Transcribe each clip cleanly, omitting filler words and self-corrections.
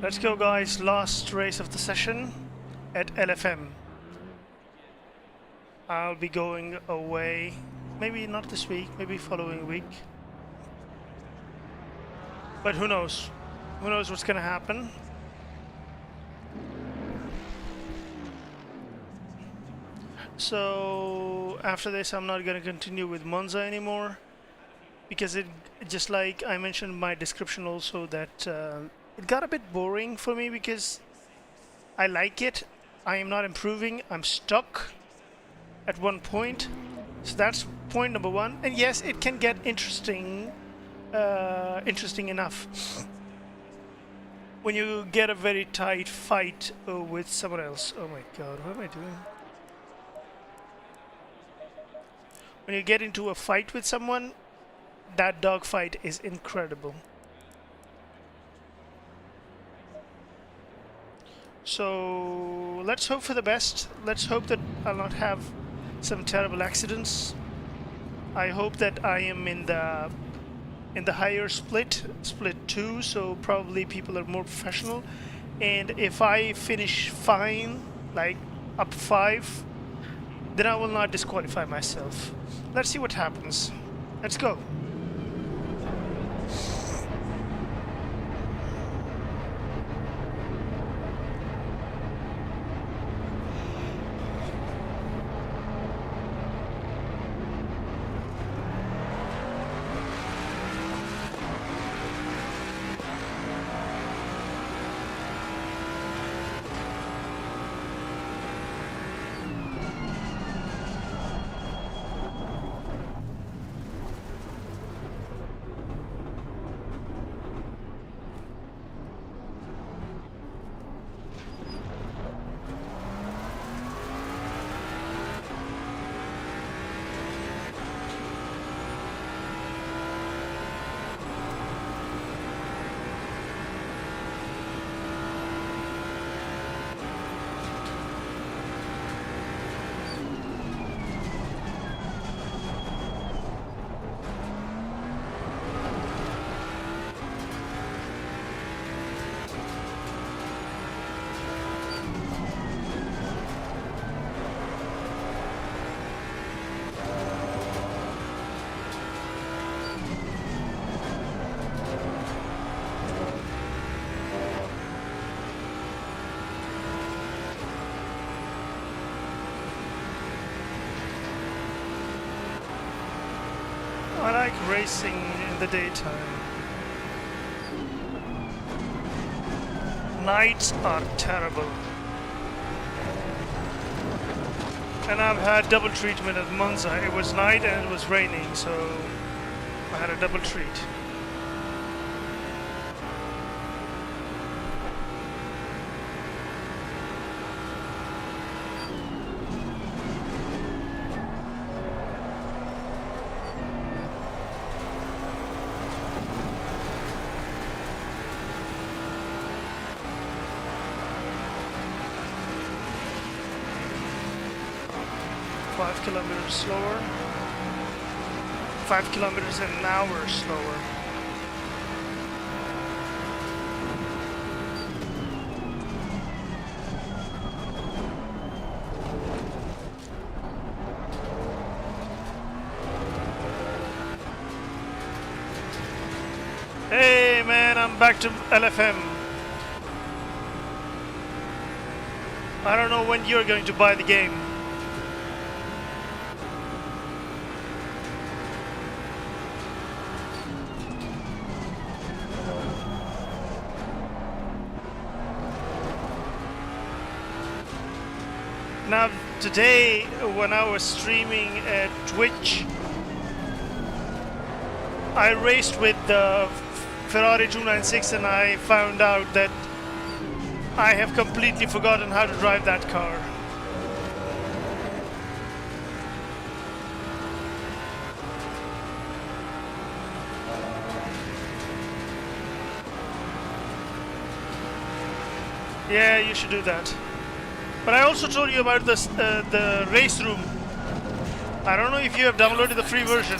Let's go, guys. Last race of the session at LFM. I'll be going away. Maybe not this week, maybe following week. But who knows? Who knows what's gonna happen? So after this, I'm not gonna continue with Monza anymore, because it, just like I mentioned in my description also, that it got a bit boring for me because I like it. I am not improving. I'm stuck at one point. So that's point number one. And yes, it can get interesting enough when you get a very tight fight with someone else. Oh my god, what am I doing? When you get into a fight with someone, that dogfight is incredible. So let's hope for the best. Let's hope that I'll not have some terrible accidents. I hope that I am in the higher split 2, so probably people are more professional. And if I finish fine, like up 5, then I will not disqualify myself. Let's see what happens. Let's go. I like racing in the daytime. Nights are terrible. And I've had double treatment at Monza. It was night and it was raining, so I had a double treat. Kilometers slower, 5 kilometers an hour slower. Hey man, I'm back to LFM. I don't know when you're going to buy the game. Now today, when I was streaming at Twitch, I raced with the Ferrari 296 and I found out that I have completely forgotten how to drive that car. Yeah, you should do that. But I also told you about this, the race room. I don't know if you have downloaded the free version.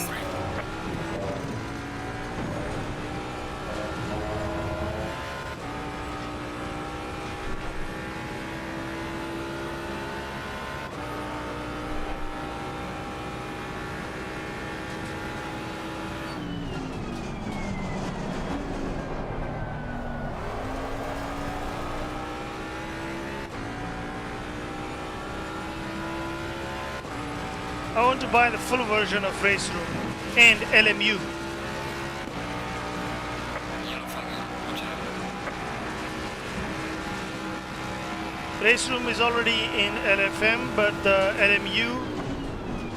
I want to buy the full version of Race Room and LMU. Race Room is already in LFM, but the LMU,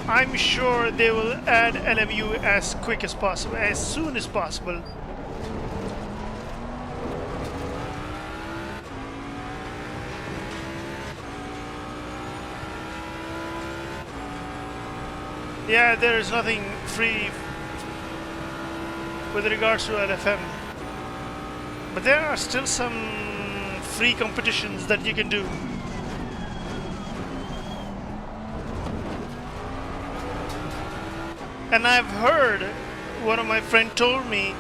I'm sure they will add LMU as quick as possible, as soon as possible. Yeah, there is nothing free with regards to LFM, but there are still some free competitions that you can do. And I've heard, one of my friends told me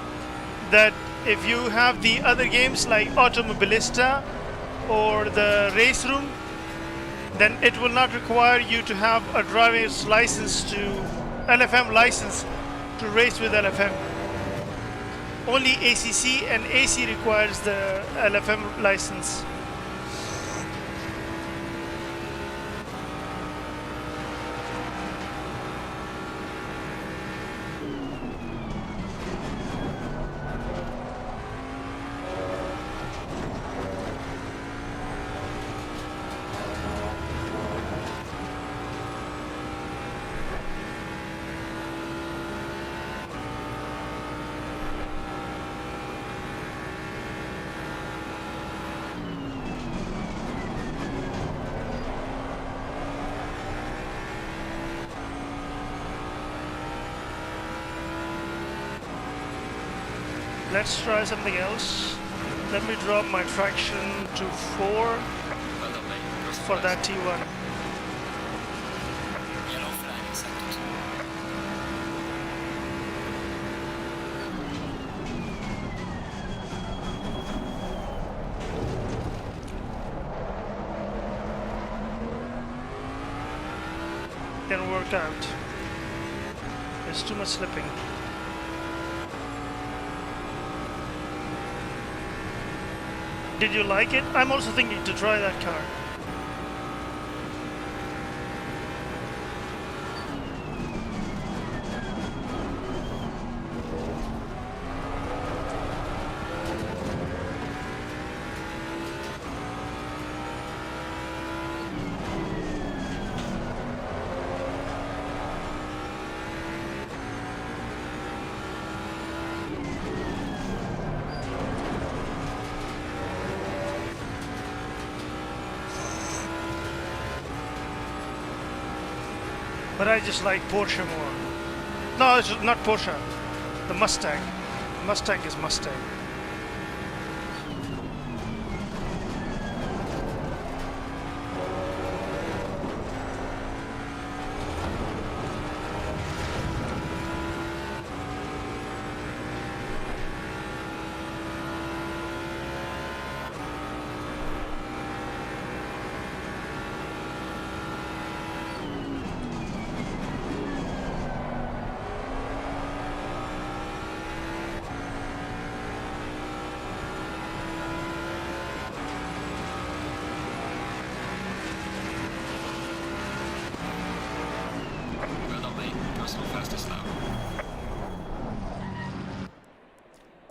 that if you have the other games like Automobilista or the Race Room, then it will not require you to have a driver's license to LFM license to race with LFM. Only ACC and AC requires the LFM license. Let's try something else. Let me drop my traction to 4 for that T1. Didn't work out. There's too much slipping. Did you like it? I'm also thinking to try that car. But I just like Porsche more. No, it's not Porsche. The Mustang. Mustang is Mustang.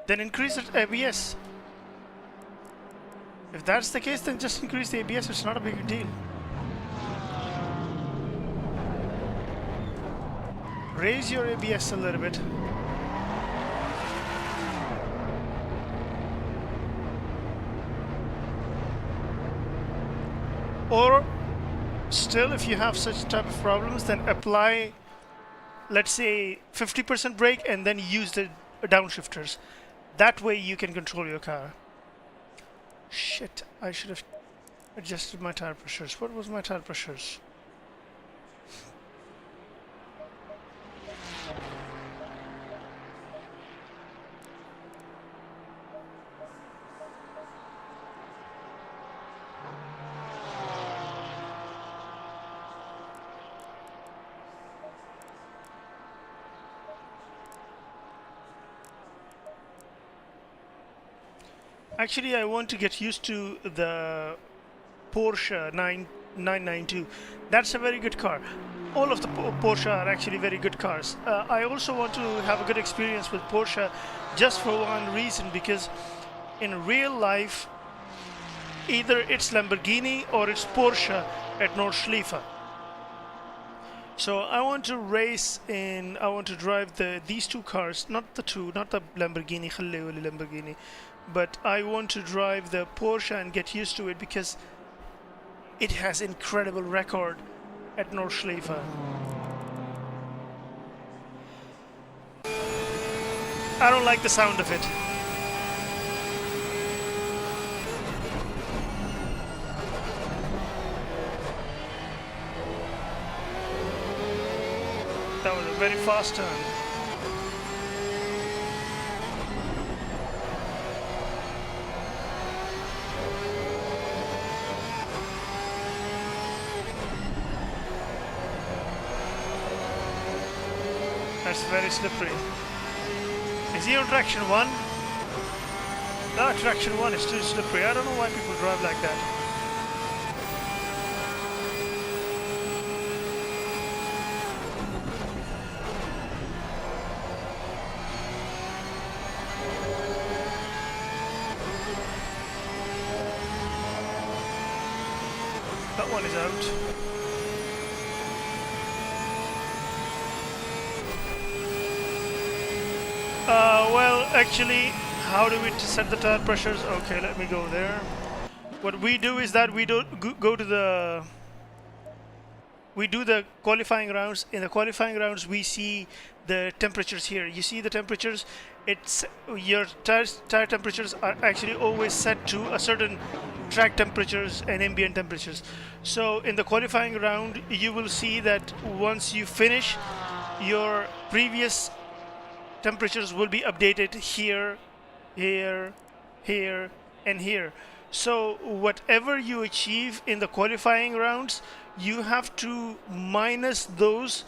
Then increase it ABS. If that's the case, then just increase the ABS. It's not a big deal. Raise your ABS a little bit. Or still, if you have such type of problems, then apply, let's say, 50% brake and then use the downshifters. That way you can control your car. Shit, I should have adjusted my tire pressures. What was my tire pressures? Actually, I want to get used to the Porsche 992. That's a very good car. all of the Porsche are actually very good cars. I also want to have a good experience with Porsche just for one reason, because in real life, either it's Lamborghini or it's Porsche at Nordschleife. So I want to race in, I want to drive these two cars, not the Lamborghini, Lamborghini, but I want to drive the Porsche and get used to it because it has incredible record at Nordschleife. I don't like the sound of it. That was a very fast turn. That's very slippery. Is he on traction 1? No, traction 1 is too slippery. I don't know why people drive like that. That one is out. Well, actually, how do we set the tire pressures? Okay, let me go there. What we do is that we do go to the... We do the qualifying rounds. In the qualifying rounds, we see the temperatures here. You see the temperatures? It's your tire temperatures are actually always set to a certain track temperatures and ambient temperatures. So in the qualifying round, you will see that once you finish, your previous temperatures will be updated here, here, here, and here. So whatever you achieve in the qualifying rounds, you have to minus those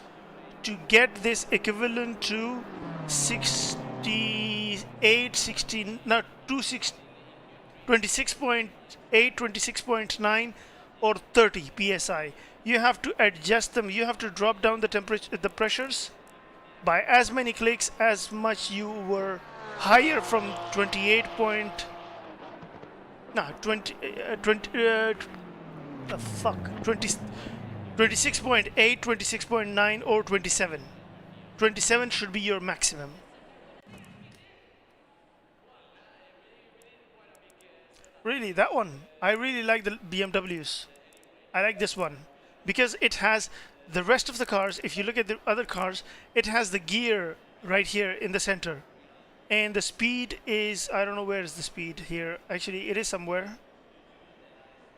to get this equivalent to 68, 16, no, 26.8, 26.9, or 30 psi. You have to adjust them. You have to drop down the temperature, the pressures, by as many clicks as much you were higher from 28 point, no, 20, 26.8, 26.9, or 27. 27 should be your maximum. Really, that one. I really like the BMWs. I like this one because it has the rest of the cars. If you look at the other cars, it has the gear right here in the center. And the speed is, I don't know where is the speed here. Actually, it is somewhere.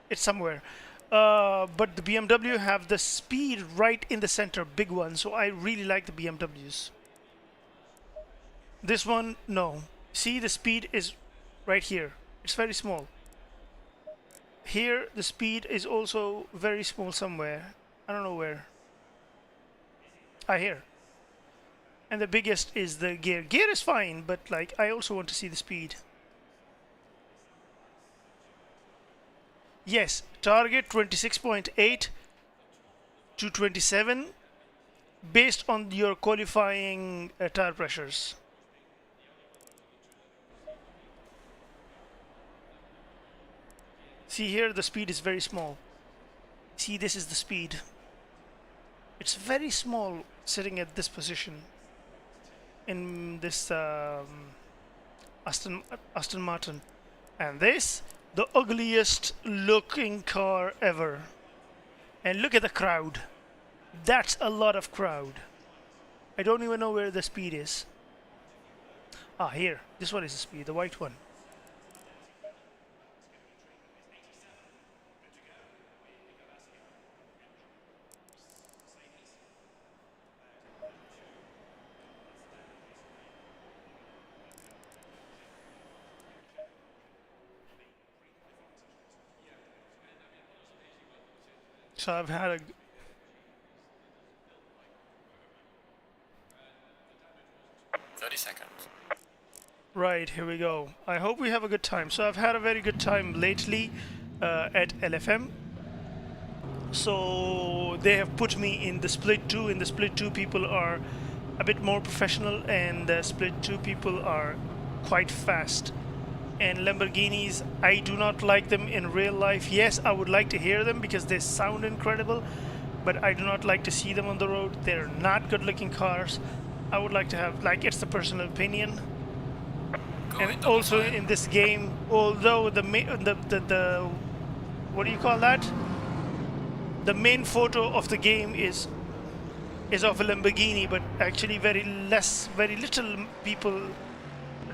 It's somewhere. But the BMW have the speed right in the center, big one. So I really like the BMWs. This one, no. See, the speed is right here. It's very small. Here, the speed is also very small somewhere. I don't know where. Ah, here. And the biggest is the gear. Gear is fine, but like I also want to see the speed. Yes, target 26.8 to 27 based on your qualifying tire pressures. See here, the speed is very small. See, this is the speed. It's very small sitting at this position in this Aston Martin. And this, the ugliest looking car ever. And look at the crowd. That's a lot of crowd. I don't even know where the speed is. Ah, here. This one is the speed, the white one. So I've had a... seconds. Right, here we go. I hope we have a good time. So I've had a very good time lately at LFM. So they have put me in the split 2. In the split 2, people are a bit more professional, and the split 2 people are quite fast. And Lamborghinis, I do not like them in real life. Yes, I would like to hear them because they sound incredible, but I do not like to see them on the road. They're not good looking cars. I would like to have, like, it's the personal opinion. And also in this game, although the what do you call that? The main photo of the game is of a Lamborghini, but actually very little people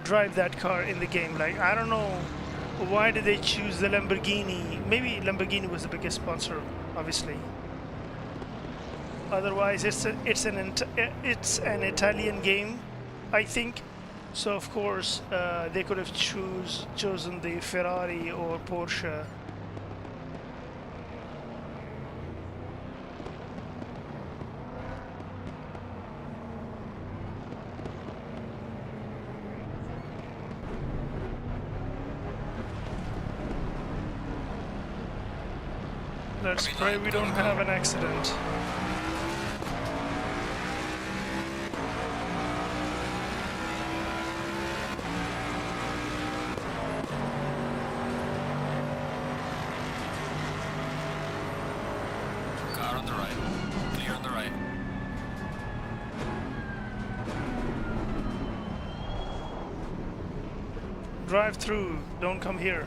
drive that car in the game. Like, I don't know why did they choose the Lamborghini. Maybe Lamborghini was the biggest sponsor, obviously. Otherwise, it's an Italian game, I think. So of course they could have chosen the Ferrari or Porsche. Let's pray we don't have an accident. Car on the right. Clear on the right. Drive through, don't come here.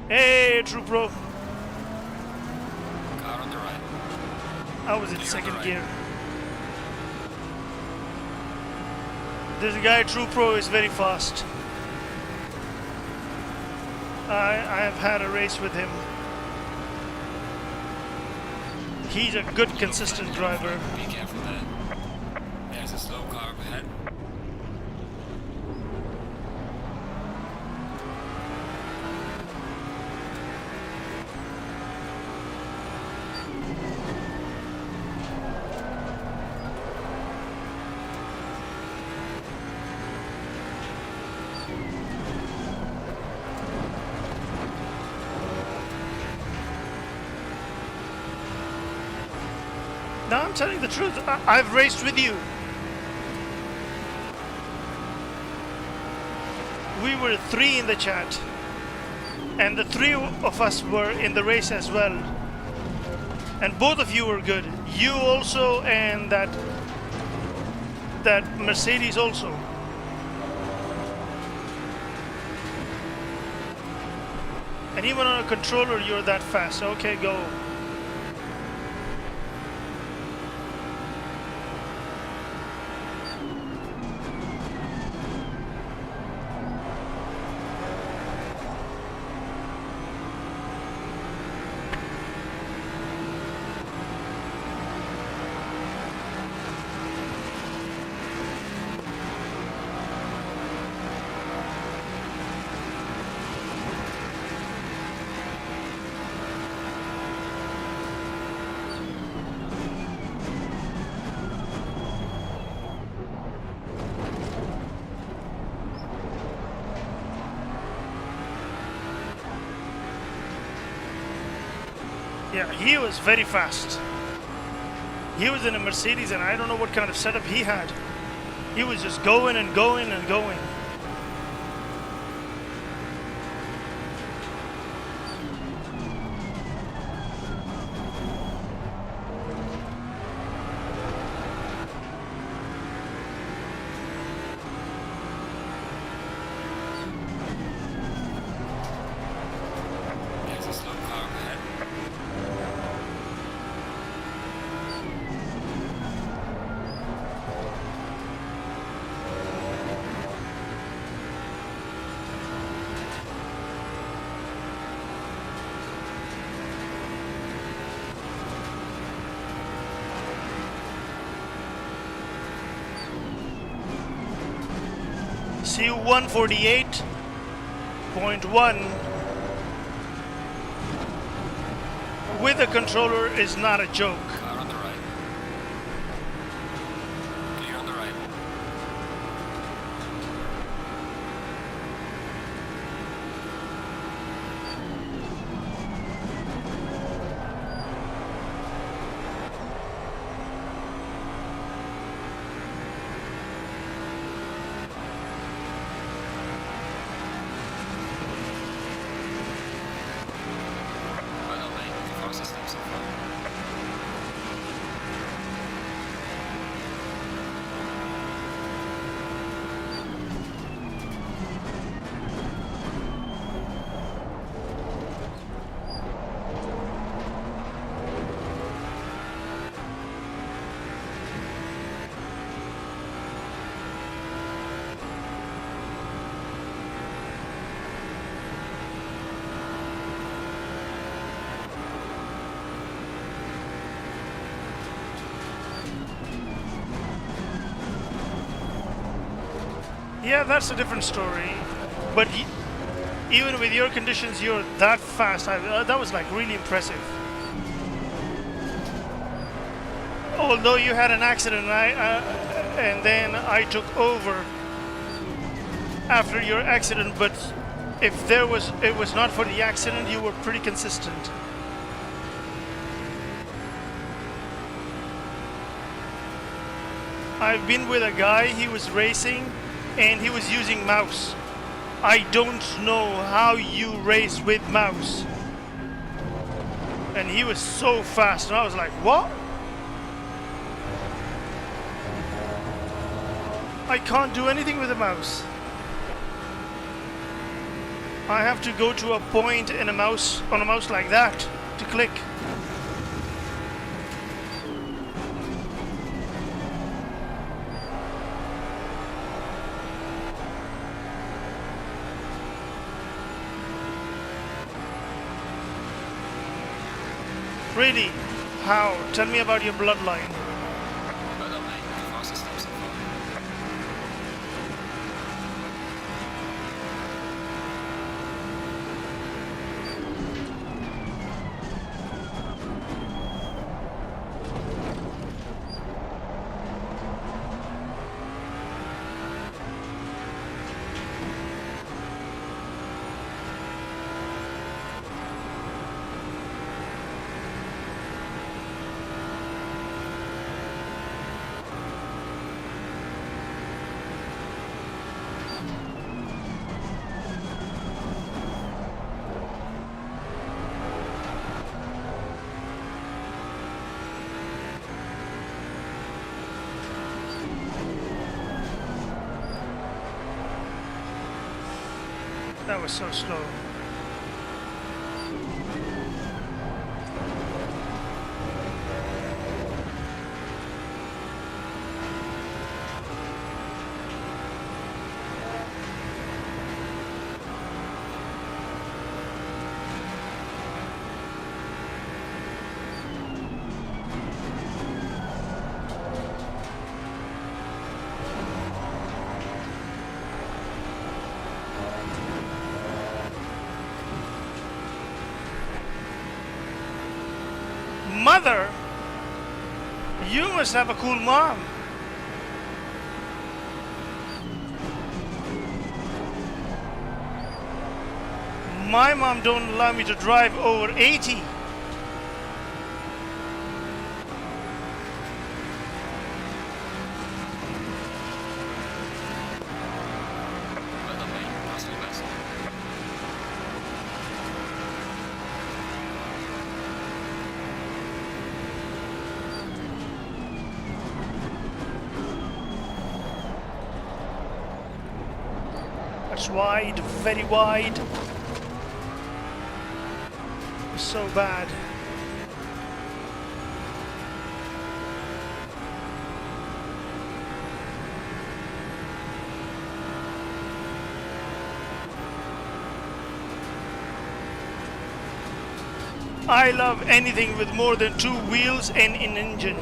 Hey, True Pro. Car on the right. I was in second gear. This guy, True Pro, is very fast. I have had a race with him. He's a good, consistent driver. Be careful there. There's a slow car up ahead. No, I'm telling the truth. I've raced with you. We were 3 in the chat, and the 3 of us were in the race as well. And both of you were good. You also, and that Mercedes also. And even on a controller, you're that fast. Okay, go. Yeah, he was very fast. He was in a Mercedes, and I don't know what kind of setup he had. He was just going and going and going. There's a slow car up ahead. CU 148.1 with a controller is not a joke. Car on the right. Clear on the right. Yeah, that's a different story. But even with your conditions, you're that fast. That was like really impressive. Although you had an accident, and then I took over after your accident. But if it was not for the accident, you were pretty consistent. I've been with a guy, he was racing and he was using mouse. I don't know how you race with mouse. And he was so fast and I was like, what? I can't do anything with a mouse. I have to go to a point in a mouse, on a mouse like that to click. Really? How? Tell me about your bloodline. That was so slow. Mother, you must have a cool mom. My mom don't allow me to drive over 80. Wide, very wide. So bad. I love anything with more than 2 wheels and an engine.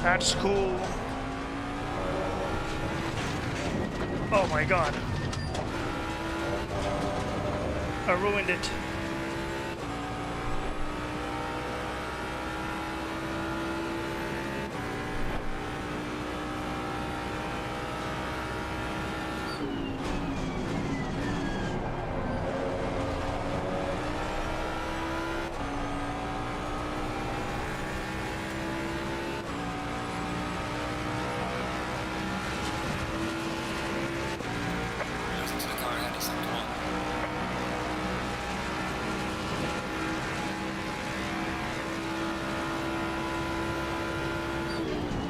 That's cool. Oh my god. I ruined it.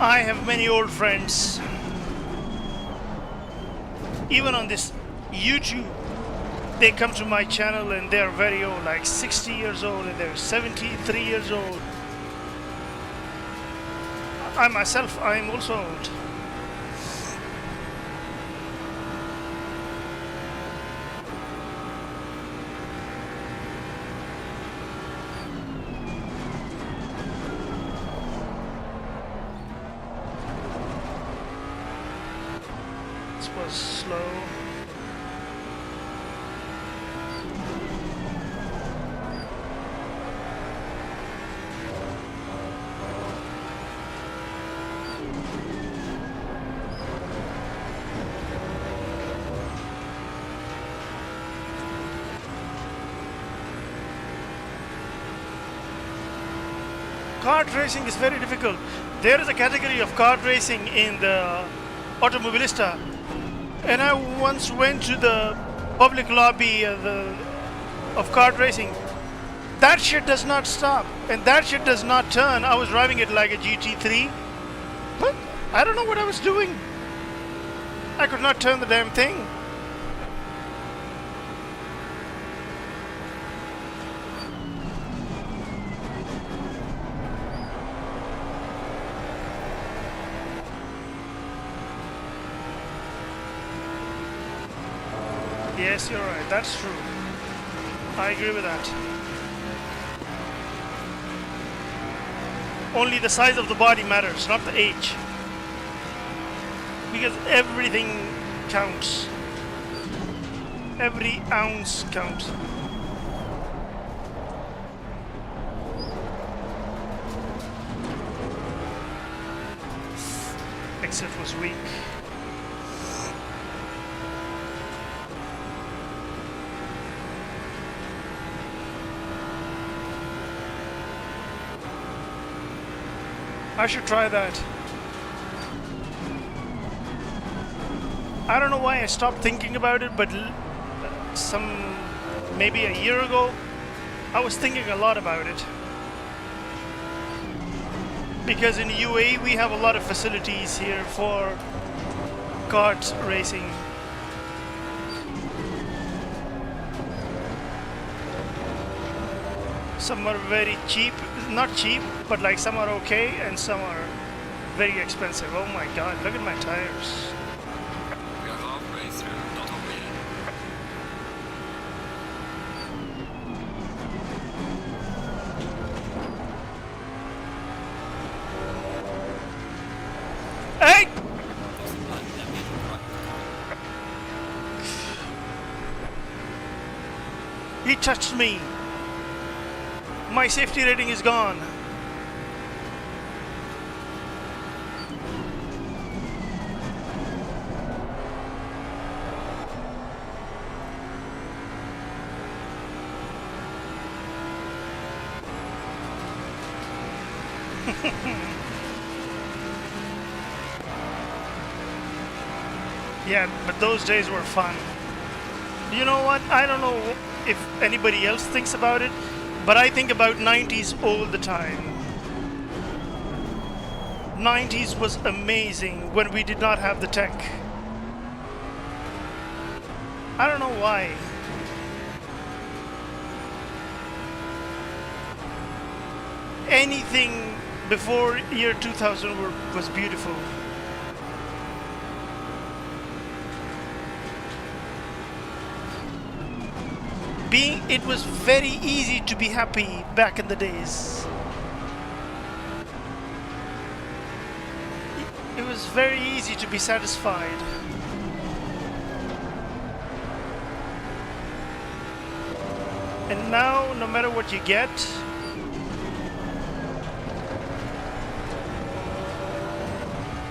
I have many old friends, even on this YouTube. They come to my channel and they're very old, like 60 years old, and they're 73 years old. I myself, I am also old. This was slow. Kart racing is very difficult. There is a category of kart racing in the Automobilista, and I once went to the public lobby of kart racing. That shit does not stop, and that shit does not turn. I was driving it like a GT3, but I don't know what I was doing. I could not turn the damn thing. Yes, you're right. That's true. I agree with that. Only the size of the body matters, not the age. Because everything counts. Every ounce counts. Exit was weak. I should try that. I don't know why I stopped thinking about it, but maybe a year ago, I was thinking a lot about it. Because in UAE we have a lot of facilities here for kart racing. Some are very cheap, not cheap, but like some are okay and some are very expensive. Oh my god, look at my tires. We are halfway through, not over yet. Hey! He touched me. My safety rating is gone. Yeah, but those days were fun. You know what? I don't know if anybody else thinks about it, but I think about 90s all the time. 90s was amazing when we did not have the tech. I don't know why. Anything before year 2000 was beautiful. It was very easy to be happy back in the days. It was very easy to be satisfied. And now, no matter what you get,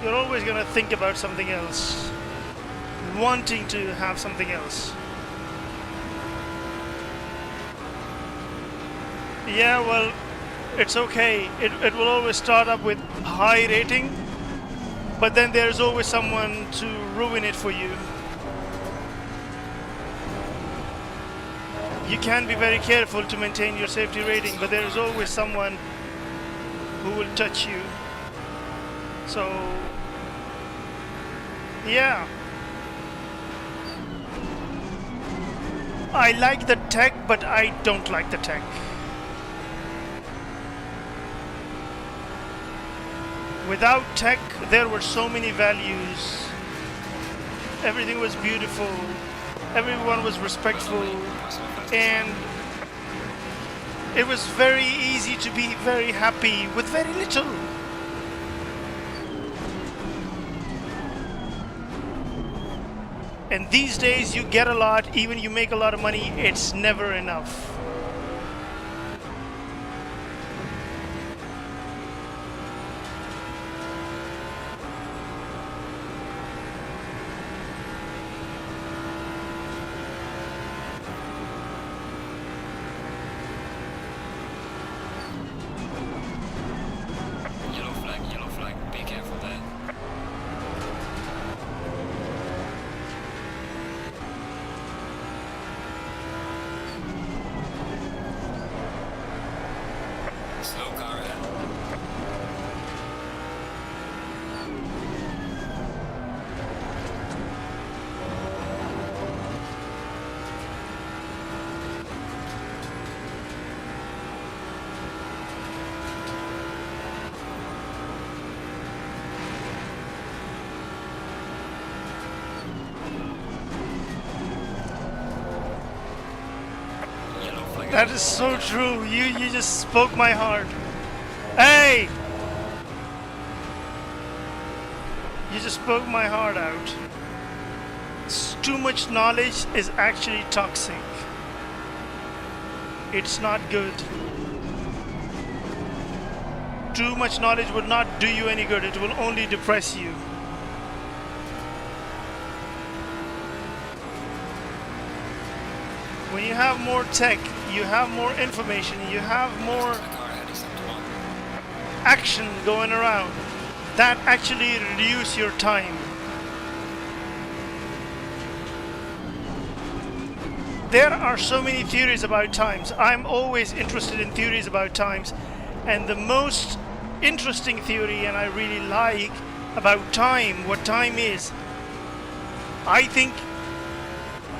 you're always gonna think about something else, wanting to have something else. Yeah, well, it's okay. It will always start up with high rating, but then there's always someone to ruin it for you. You can be very careful to maintain your safety rating, but there is always someone who will touch you. So, yeah. I like the tech, but I don't like the tech. Without tech, there were so many values. Everything was beautiful. Everyone was respectful. And it was very easy to be very happy with very little. And these days you get a lot, even you make a lot of money, it's never enough. Yellow flag, be careful there. Slow car ahead. Yellow flag. That is so true. You just spoke my heart. Hey! You just spoke my heart out. Too much knowledge is actually toxic. It's not good. Too much knowledge will not do you any good. It will only depress you. When you have more tech, you have more information, you have more action going around, that actually reduce your time. There are so many theories about times. I'm always interested in theories about times, and the most interesting theory, and I really like about time, what time is, I think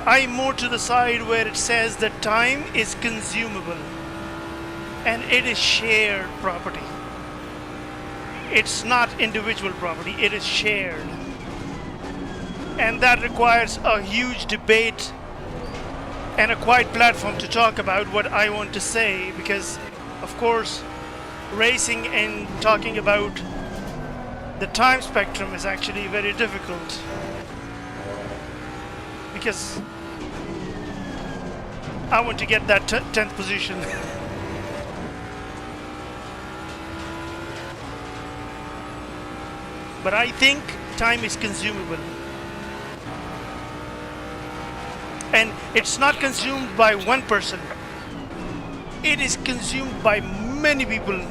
I'm more to the side where it says that time is consumable and it is shared property. It's not individual property, it is shared. And that requires a huge debate and a quiet platform to talk about what I want to say, because of course racing and talking about the time spectrum is actually very difficult, because I want to get that 10th position. But I think time is consumable. And it's not consumed by one person. It is consumed by many people.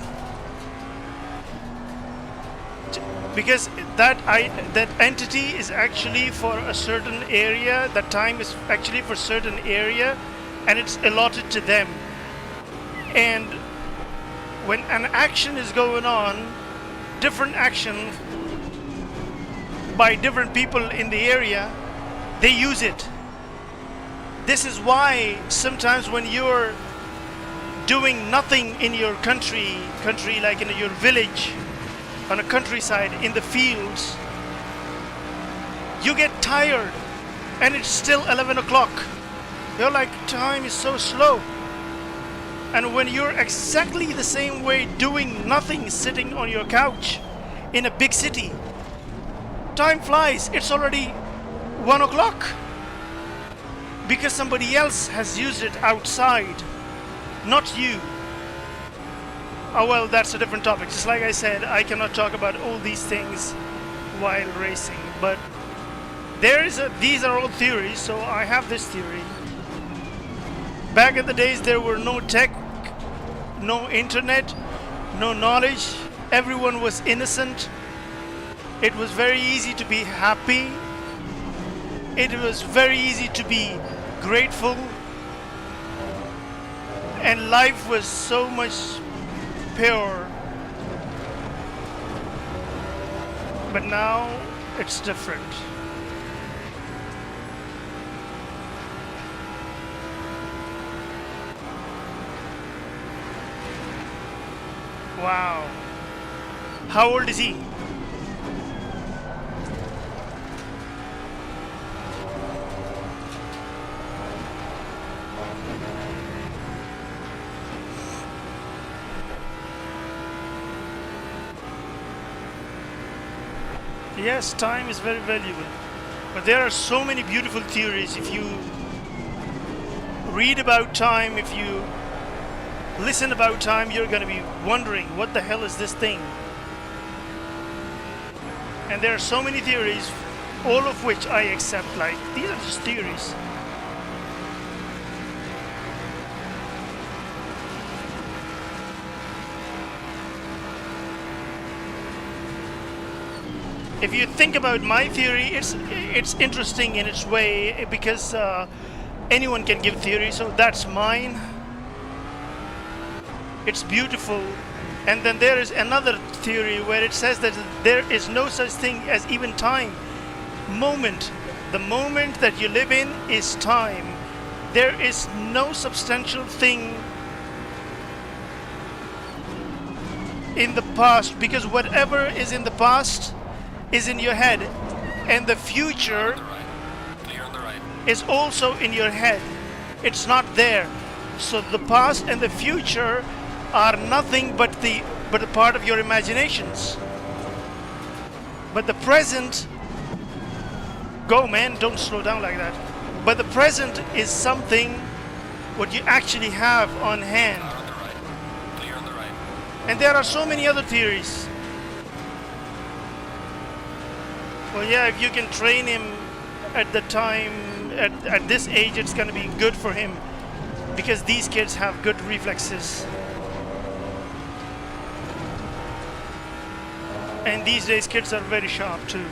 Because that entity is actually for a certain area, that time is actually for a certain area, and it's allotted to them. And when an action is going on, different action by different people in the area, they use it. This is why sometimes when you're doing nothing in your country like in your village, on a countryside, in the fields, you get tired and it's still 11 o'clock. You're like, time is so slow. And when you're exactly the same way doing nothing, sitting on your couch in a big city, time flies. It's already 1 o'clock because somebody else has used it outside, not you. Oh well, that's a different topic. Just like I said, I cannot talk about all these things while racing, but these are all theories, so I have this theory. Back in the days, there were no tech, no internet, no knowledge. Everyone was innocent. It was very easy to be happy. It was very easy to be grateful. And life was so much pure. But now it's different. Wow. How old is he? Yes, time is very valuable. But there are so many beautiful theories. If you read about time, if you listen about time, you're going to be wondering, what the hell is this thing? And there are so many theories, all of which I accept. Like, these are just theories. If you think about my theory, it's interesting in its way, because anyone can give theory, so that's mine. It's beautiful. And then there is another theory where it says that there is no such thing as even time. Moment. The moment that you live in is time. There is no substantial thing in the past, because whatever is in the past is in your head, and the future is also in your head. It's not there. So the past and the future are nothing but a part of your imaginations. But the present, go man, don't slow down like that. But the present is something what you actually have on hand. Clear on the right. And there are so many other theories. Well, yeah, if you can train him at the time, at this age, it's going to be good for him, because these kids have good reflexes. And these days kids are very sharp too.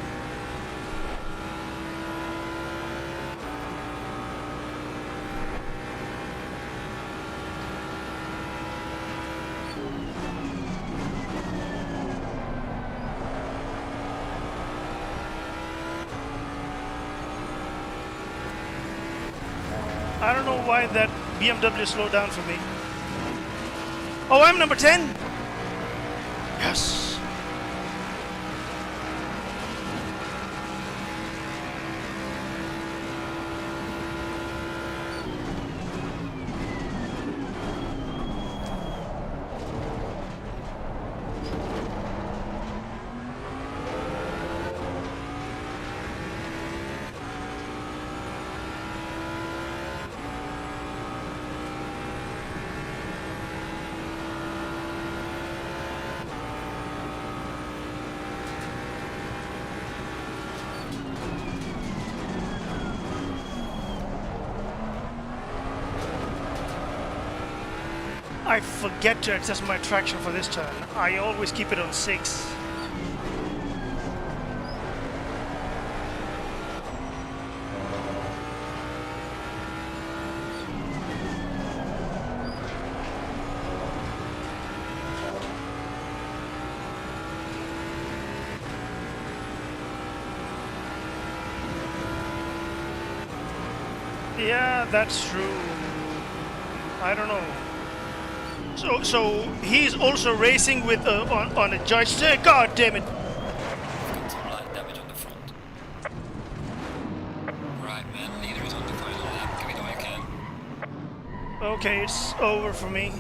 I don't know why that BMW slowed down for me. Oh, I'm number 10? Yes. I forget to adjust my traction for this turn. I always keep it on 6. Yeah, that's true. I don't know. So he's also racing with on a joystick. God damn it! Got some light damage on the front. Right, man. Leader is on the final lap. Give it all you can. Okay, it's over for me.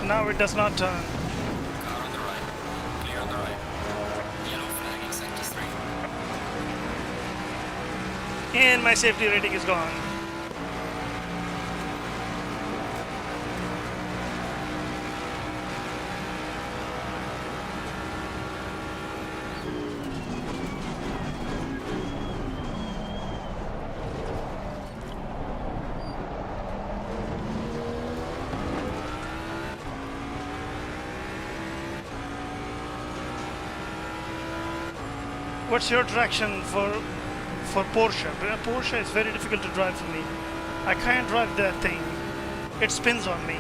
Now it does not turn. Car on the right. Clear on the right. Yellow flagging sector 3. And my safety rating is gone. What's your traction for Porsche? Porsche is very difficult to drive for me. I can't drive that thing. It spins on me.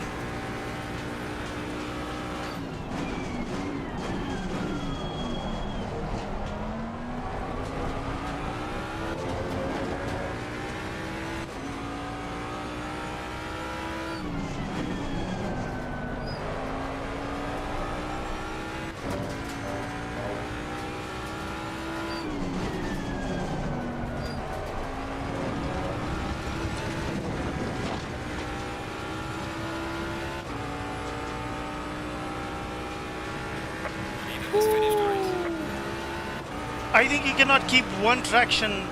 I think you cannot keep one traction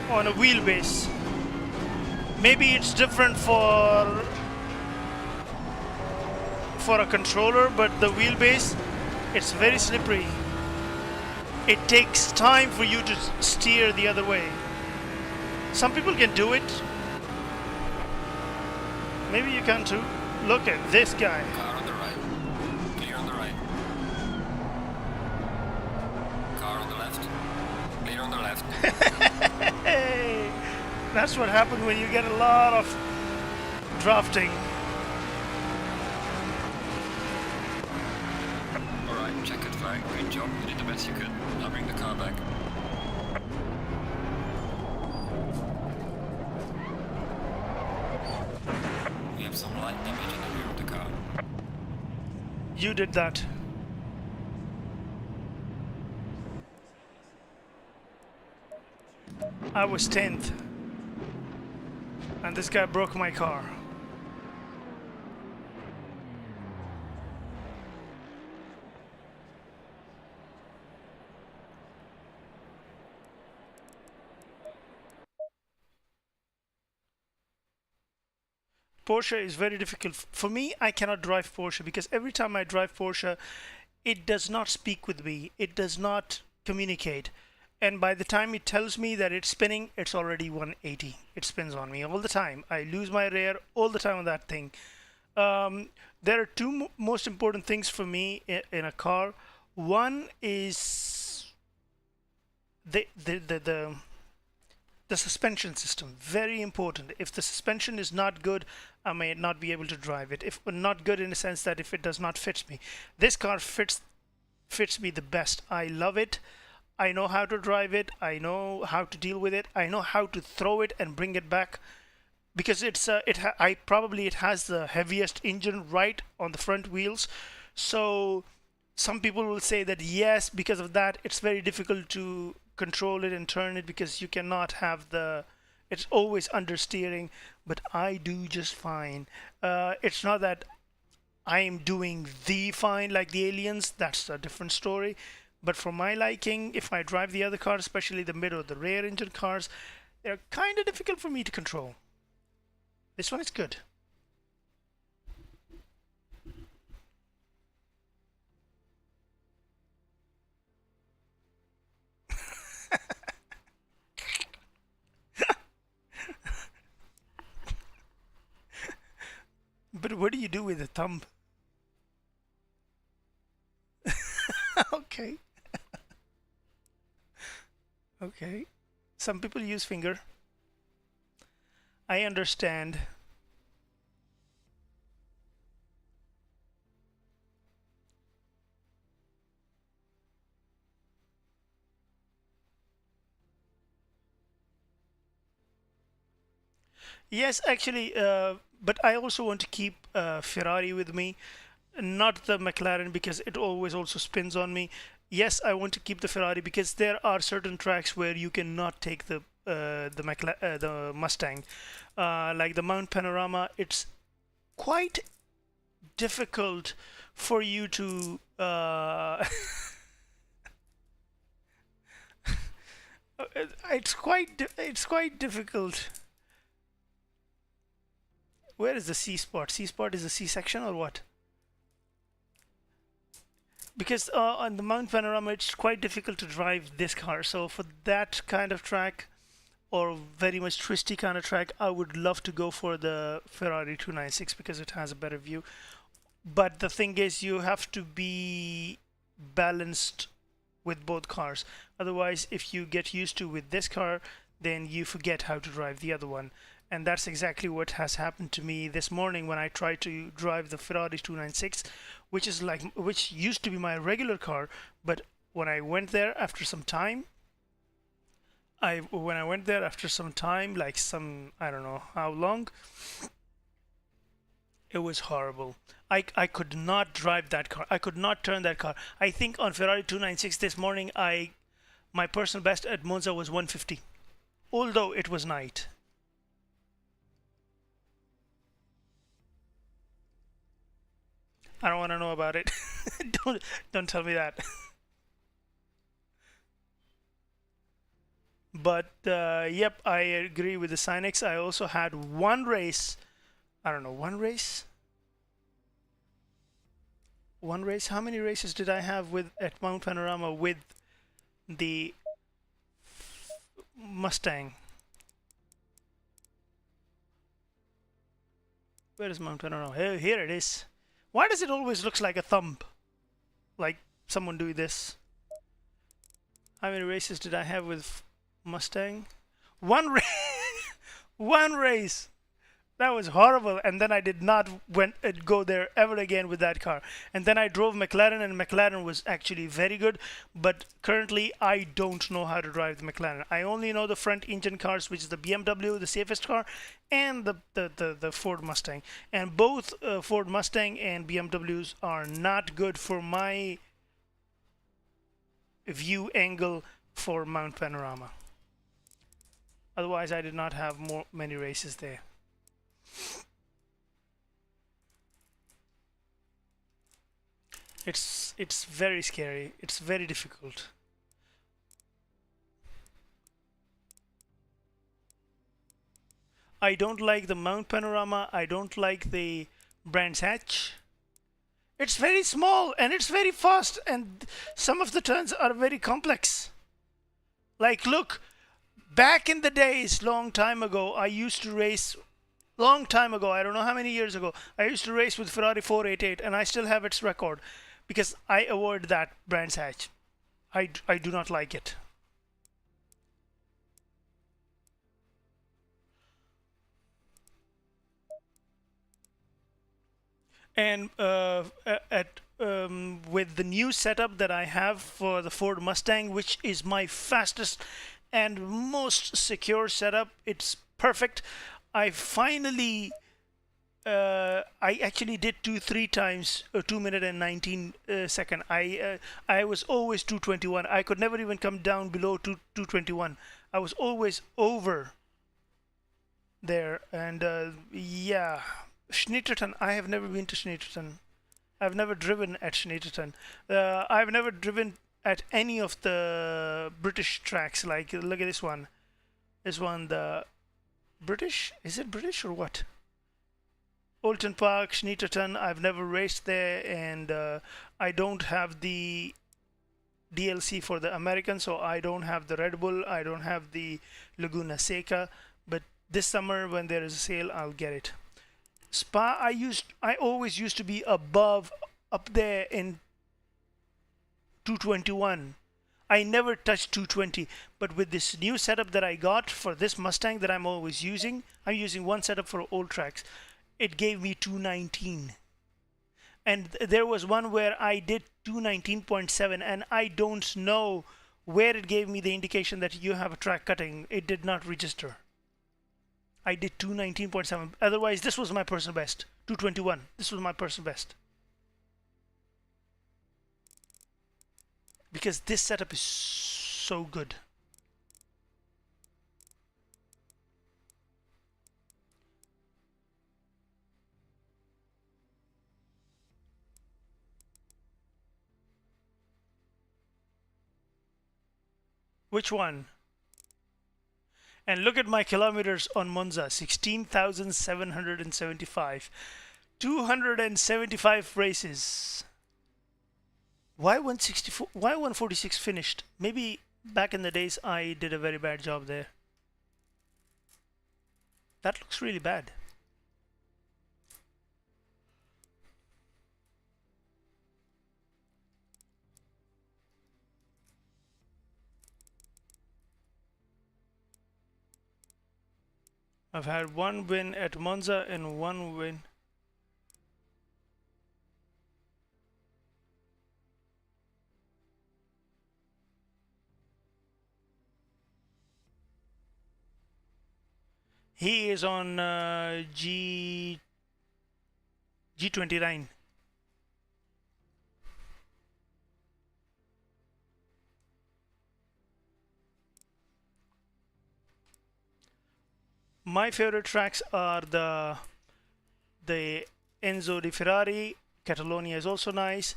on a wheelbase. Maybe it's different for a controller, but the wheelbase, it's very slippery. It takes time for you to steer the other way. Some people can do it. Maybe you can too. Look at this guy. Car on the right. Clear on the right. Car on the left. Clear on the left. Hey, that's what happens when you get a lot of drafting. Alright, checkered flag. Good job. You did the best you could. Now bring the car back. We have some light damage in the rear of the car. You did that. I was 10th. And this guy broke my car. Porsche is very difficult. For me, I cannot drive Porsche because every time I drive Porsche, it does not speak with me. It does not communicate. And by the time it tells me that it's spinning, it's already 180. It spins on me all the time. I lose my rear all the time on that thing. There are two most important things for me in a car. One is the suspension system, very important. If the suspension is not good, I may not be able to drive it. If not good in the sense that if it does not fit me. This car fits me the best. I love it. I know how to drive it. I know how to deal with it. I know how to throw it and bring it back because it has the heaviest engine right on the front wheels. So some people will say that yes, because of that, it's very difficult to control it and turn it because you cannot have it's always understeering, but I do just fine. It's not that I am doing the fine like the aliens. That's a different story. But for my liking, if I drive the other cars, especially the mid or the rear engine cars, they're kind of difficult for me to control. This one is good. But what do you do with the thumb? Okay. Okay. Some people use finger. I understand. Yes, actually, but I also want to keep Ferrari with me, not the McLaren because it always also spins on me. Yes, I want to keep the Ferrari because there are certain tracks where you cannot take the Mustang, like the Mount Panorama. It's quite difficult for you to. It's quite difficult. Where is the C spot? C spot is the C section or what? Because on the Mount Panorama, it's quite difficult to drive this car. So for that kind of track, or very much twisty kind of track, I would love to go for the Ferrari 296 because it has a better view. But the thing is, you have to be balanced with both cars. Otherwise, if you get used to with this car, then you forget how to drive the other one. And that's exactly what has happened to me this morning when I tried to drive the Ferrari 296, which used to be my regular car. But when I went there after some time, like I don't know how long, it was horrible. I could not drive that car. I could not turn that car. I think on Ferrari 296 this morning, my personal best at Monza was 150, although it was night. I don't want to know about it. don't tell me that. But yep, I agree with the Cynex. I also had one race. I don't know, one race. How many races did I have with at Mount Panorama with the Mustang? Where is Mount Panorama? Here it is. Why does it always look like a thumb, like someone doing this? How many races did I have with Mustang? One race. One race. That was horrible. And then I did not go there ever again with that car. And then I drove McLaren, and McLaren was actually very good. But currently, I don't know how to drive the McLaren. I only know the front engine cars, which is the BMW, the safest car, and the Ford Mustang. And both Ford Mustang and BMWs are not good for my view angle for Mount Panorama. Otherwise, I did not have many races there. It's very scary. It's very difficult. I don't like the Mount Panorama. I don't like the Brands Hatch. It's very small and it's very fast, and some of the turns are very complex. Like, look, back in the days, long time ago, I used to race. Long time ago, I don't know how many years ago, I used to race with Ferrari 488, and I still have its record because I avoid that Brands Hatch. I do not like it. And with the new setup that I have for the Ford Mustang, which is my fastest and most secure setup, it's perfect. I finally, I actually did 3 times 2 minute and 19 second. I was always 221. I could never even come down below 221. I was always over there. And yeah, Schnitterton. I have never been to Schnitterton. I've never driven at Schnitterton. I've never driven at any of the British tracks. Like, look at this one. This one, the British? Is it British or what? Oulton Park, Schnitterton. I've never raced there, and I don't have the DLC for the American, so I don't have the Red Bull. I don't have the Laguna Seca. But this summer, when there is a sale, I'll get it. Spa, I always used to be up there in 221. I never touched 220, but with this new setup that I got for this Mustang that I'm always using, I'm using one setup for all tracks. It gave me 219. And there was one where I did 219.7, and I don't know where it gave me the indication that you have a track cutting. It did not register. I did 219.7. Otherwise, this was my personal best. 221. This was my personal best. Because this setup is so good. Which one? And look at my kilometers on Monza, 16,775. 275 races. Why 164? Why 146 finished? Maybe back in the days I did a very bad job there. That looks really bad. I've had one win at Monza and one win. He is on G29. My favorite tracks are the Enzo di Ferrari. Catalonia is also nice.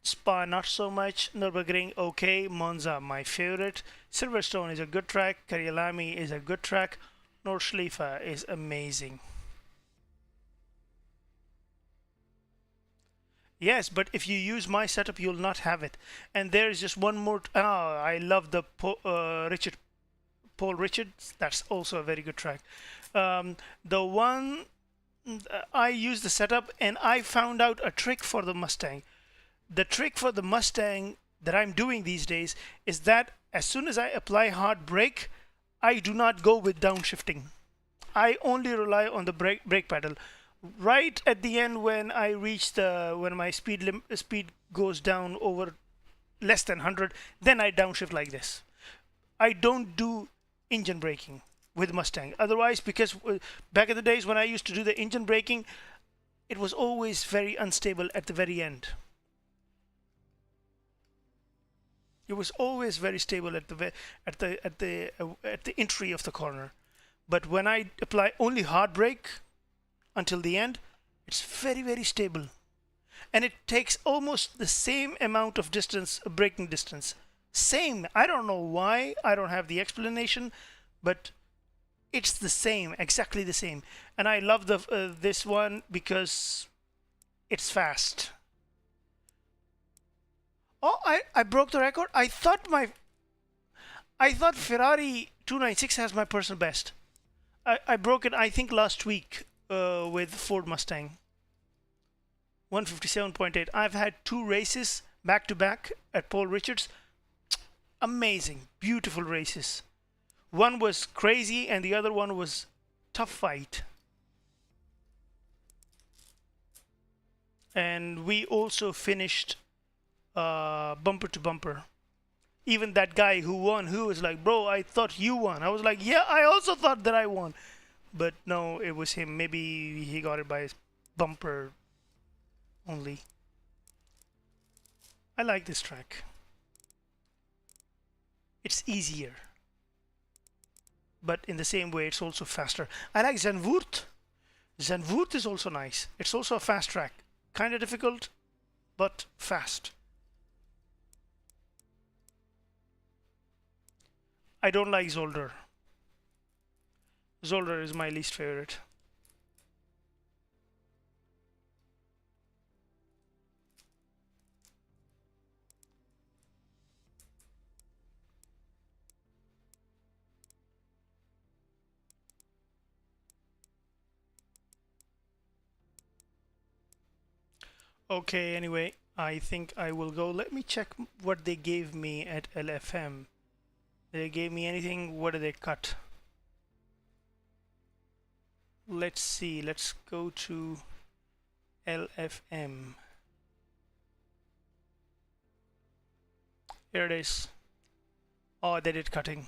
Spa not so much. Nürburgring okay. Monza my favorite. Silverstone is a good track. Kyalami is a good track. Nordschleife is amazing. Yes, but if you use my setup, you'll not have it. And there is just one more. I love the Paul Richards. That's also a very good track. The one I used the setup and I found out a trick for the Mustang. The trick for the Mustang that I'm doing these days is that as soon as I apply hard brake, I do not go with downshifting. I only rely on the brake pedal. Right at the end, when I reach when my speed goes down over less than 100, then I downshift like this. I don't do engine braking with Mustang. Otherwise, because back in the days when I used to do the engine braking, it was always very unstable at the very end. It was always very stable at the entry of the corner. But when I apply only hard brake until the end, it's very, very stable. And it takes almost the same amount of distance, braking distance. Same. I don't know why. I don't have the explanation, but it's the same, exactly the same. And I love this one because it's fast. Oh, I broke the record. I thought Ferrari 296 has my personal best. I broke it, I think, last week with Ford Mustang. 157.8. I've had 2 races back to back at Paul Richards. Amazing, beautiful races. One was crazy and the other one was tough fight. And we also finished bumper to bumper. Even that guy who won, who was like, bro, I thought you won. I was like, yeah, I also thought that I won. But no, it was him. Maybe he got it by his bumper only. I like this track. It's easier. But in the same way, it's also faster. I like Zandvoort. Zandvoort is also nice. It's also a fast track. Kind of difficult, but fast. I don't like Zolder. Zolder is my least favorite. Okay, anyway, I think I will go. Let me check what they gave me at LFM. They gave me anything. What did they cut? Let's see. Let's go to LFM. Here it is. Oh, they did cutting.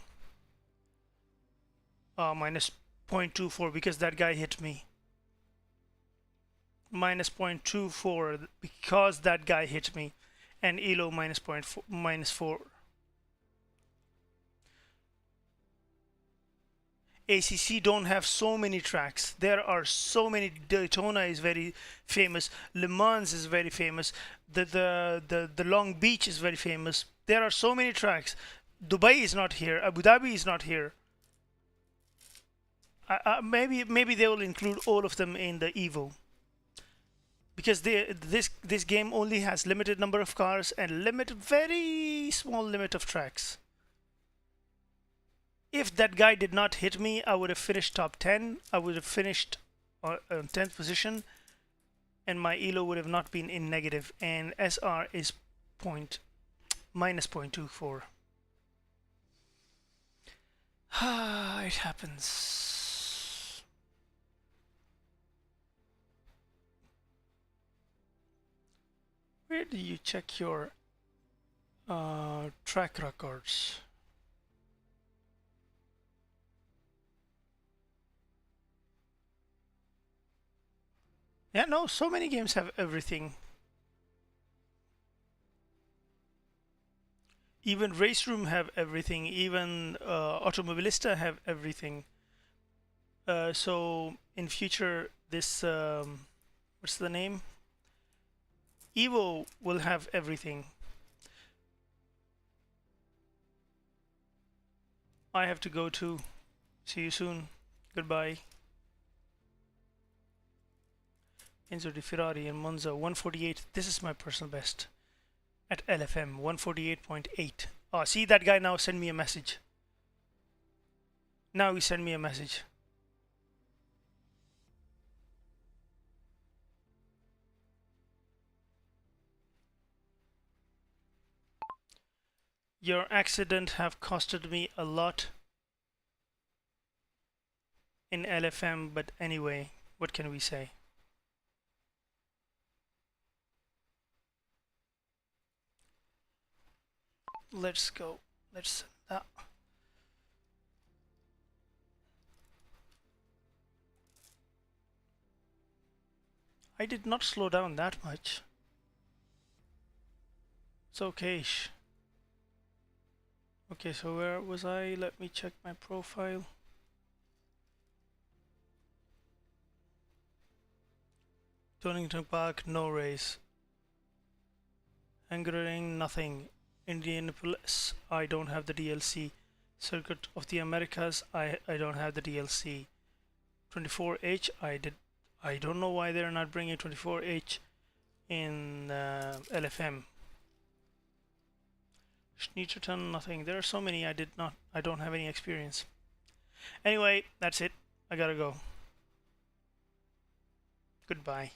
Minus 0.24 because that guy hit me. Minus 0.24 because that guy hit me. And ELO minus 0.4, minus 4. ACC don't have so many tracks. There are so many. Daytona is very famous. Le Mans is very famous. The Long Beach is very famous. There are so many tracks. Dubai is not here. Abu Dhabi is not here. Maybe they will include all of them in the Evo. Because this game only has limited number of cars and very small limit of tracks. If that guy did not hit me, I would have finished top 10. I would have finished 10th position, and my ELO would have not been in negative. And SR is minus 0.24. It happens. Where do you check your track records? Yeah, no, so many games have everything. Even Race Room have everything. Even Automobilista have everything. So in future, this what's the name? Evo will have everything. I have to go too. See you soon. Goodbye. Enzo Di Ferrari and Monza 148. This is my personal best at LFM 148.8. Oh, see that guy now send me a message. Now he sent me a message. Your accident have costed me a lot in LFM, but anyway, what can we say? Let's go. Let's I did not slow down that much. It's okay. Okay, so where was I? Let me check my profile. Donington Park, no race. Angering, nothing. Indianapolis, I don't have the DLC. Circuit of the Americas, I don't have the DLC. 24H, I don't know why they're not bringing 24H in LFM. Schneiterton, nothing. There are so many I don't have any experience. Anyway, that's it. I gotta go. Goodbye.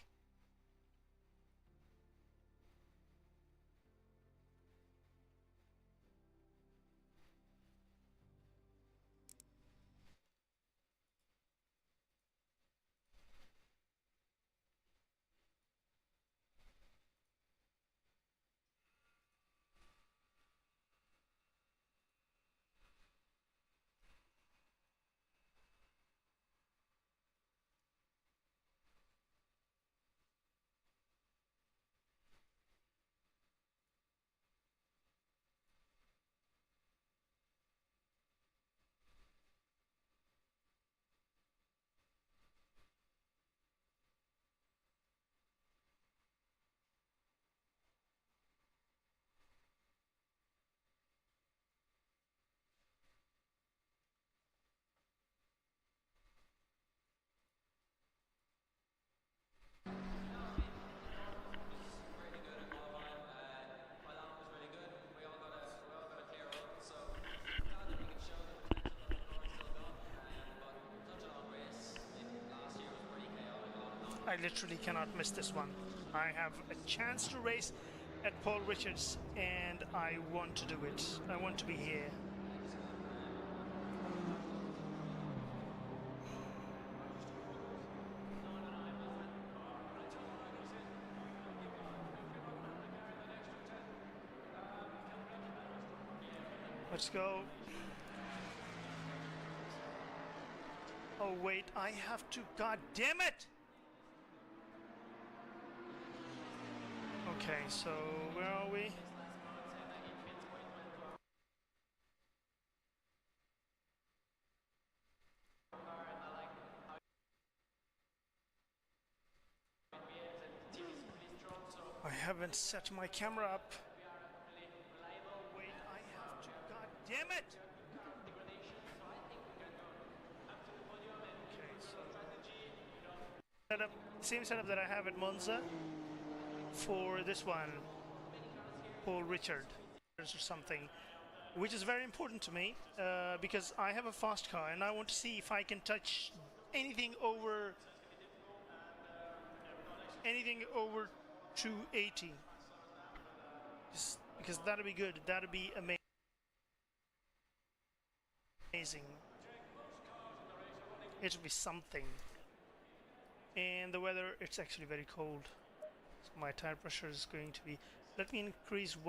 I literally cannot miss this one. I have a chance to race at Paul Richards and I want to do it. I want to be here. Let's go. Oh wait, I have to, god damn it! Okay, so where are we? I haven't set my camera up. Wait, I have to, god damn it! Okay, so same setup that I have at Monza for this one, Paul Richard or something, which is very important to me because I have a fast car and I want to see if I can touch anything over 280. Just because that'd be good. That'd be amazing. It would be something. And the weather, it's actually very cold. So my tire pressure is going to be, let me increase one